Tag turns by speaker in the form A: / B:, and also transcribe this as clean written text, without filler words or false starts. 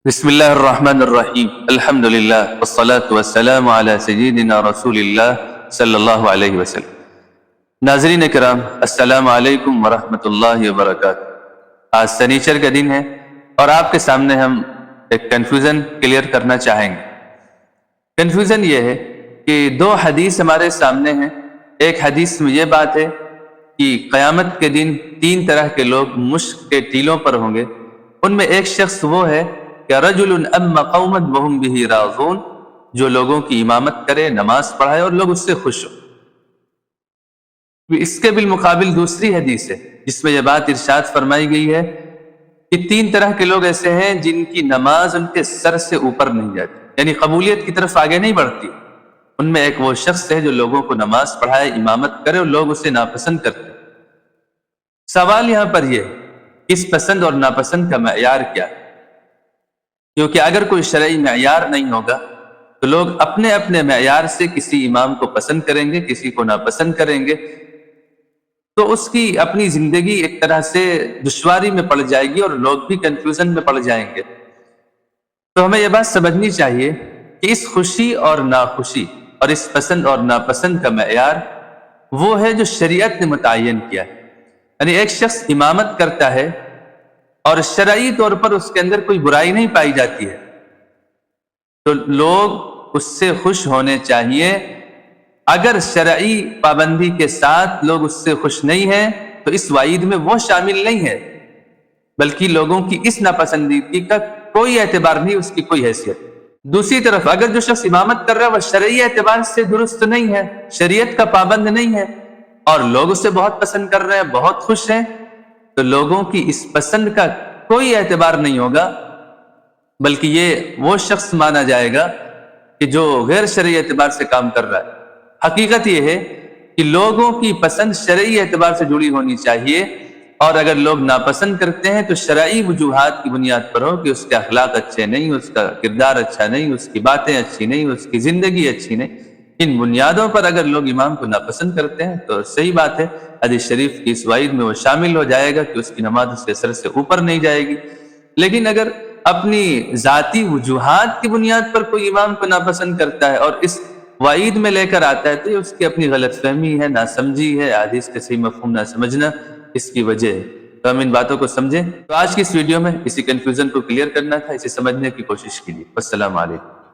A: بسم اللہ الرحمن الرحیم الحمدللہ والصلاة والسلام علی سیدنا رسول اللہ صلی اللہ علیہ وسلم۔ ناظرین کرام، السلام علیکم ورحمۃ اللہ وبرکاتہ۔ آج سنیچر کا دن ہے اور آپ کے سامنے ہم ایک کنفیوژن کلیئر کرنا چاہیں گے۔ کنفیوژن یہ ہے کہ دو حدیث ہمارے سامنے ہیں۔ ایک حدیث میں یہ بات ہے کہ قیامت کے دن تین طرح کے لوگ مشک کے ٹیلوں پر ہوں گے۔ ان میں ایک شخص وہ ہے کہ رجل اما قوما وهم به راضون، جو لوگوں کی امامت کرے، نماز پڑھائے اور لوگ اس سے خوش ہوں۔ اس کے بالمقابل دوسری حدیث ہے جس میں یہ بات ارشاد فرمائی گئی ہے کہ تین طرح کے لوگ ایسے ہیں جن کی نماز ان کے سر سے اوپر نہیں جاتی، یعنی قبولیت کی طرف آگے نہیں بڑھتی۔ ان میں ایک وہ شخص ہے جو لوگوں کو نماز پڑھائے، امامت کرے اور لوگ اسے ناپسند کرتے۔ سوال یہاں پر یہ ہے، اس پسند اور ناپسند کا معیار کیا ہے؟ کیونکہ اگر کوئی شرعی معیار نہیں ہوگا تو لوگ اپنے اپنے معیار سے کسی امام کو پسند کریں گے، کسی کو ناپسند کریں گے، تو اس کی اپنی زندگی ایک طرح سے دشواری میں پڑ جائے گی اور لوگ بھی کنفیوژن میں پڑ جائیں گے۔ تو ہمیں یہ بات سمجھنی چاہیے کہ اس خوشی اور ناخوشی اور اس پسند اور ناپسند کا معیار وہ ہے جو شریعت نے متعین کیا ہے۔ یعنی ایک شخص امامت کرتا ہے اور شرعی طور پر اس کے اندر کوئی برائی نہیں پائی جاتی ہے تو لوگ اس سے خوش ہونے چاہیے۔ اگر شرعی پابندی کے ساتھ لوگ اس سے خوش نہیں ہیں تو اس وعید میں وہ شامل نہیں ہے، بلکہ لوگوں کی اس ناپسندیدگی کا کوئی اعتبار نہیں، اس کی کوئی حیثیت۔ دوسری طرف اگر جو شخص امامت کر رہا ہے وہ شرعی اعتبار سے درست نہیں ہے، شریعت کا پابند نہیں ہے اور لوگ اسے بہت پسند کر رہے ہیں، بہت خوش ہیں، تو لوگوں کی اس پسند کا کوئی اعتبار نہیں ہوگا، بلکہ یہ وہ شخص مانا جائے گا کہ جو غیر شرعی اعتبار سے کام کر رہا ہے۔ حقیقت یہ ہے کہ لوگوں کی پسند شرعی اعتبار سے جڑی ہونی چاہیے، اور اگر لوگ ناپسند کرتے ہیں تو شرعی وجوہات کی بنیاد پر ہو کہ اس کے اخلاق اچھے نہیں، اس کا کردار اچھا نہیں، اس کی باتیں اچھی نہیں، اس کی زندگی اچھی نہیں، ان بنیادوں پر اگر لوگ امام کو ناپسند کرتے ہیں تو صحیح بات ہے، حدیث شریف کی اس وعید میں وہ شامل ہو جائے گا کہ اس کی نماز اس کے سر سے اوپر نہیں جائے گی۔ لیکن اگر اپنی ذاتی وجوہات کی بنیاد پر کوئی امام کو ناپسند کرتا ہے اور اس وعید میں لے کر آتا ہے تو یہ اس کی اپنی غلط فہمی ہے، ناسمجھی ہے، حدیث کے صحیح مفہوم نہ سمجھنا اس کی وجہ ہے۔ تو ہم ان باتوں کو سمجھیں۔ تو آج کی اس ویڈیو میں اسی کنفیوژن کو کلیئر کرنا تھا، اسے سمجھنے کی کوشش کیجیے۔ السلام علیکم۔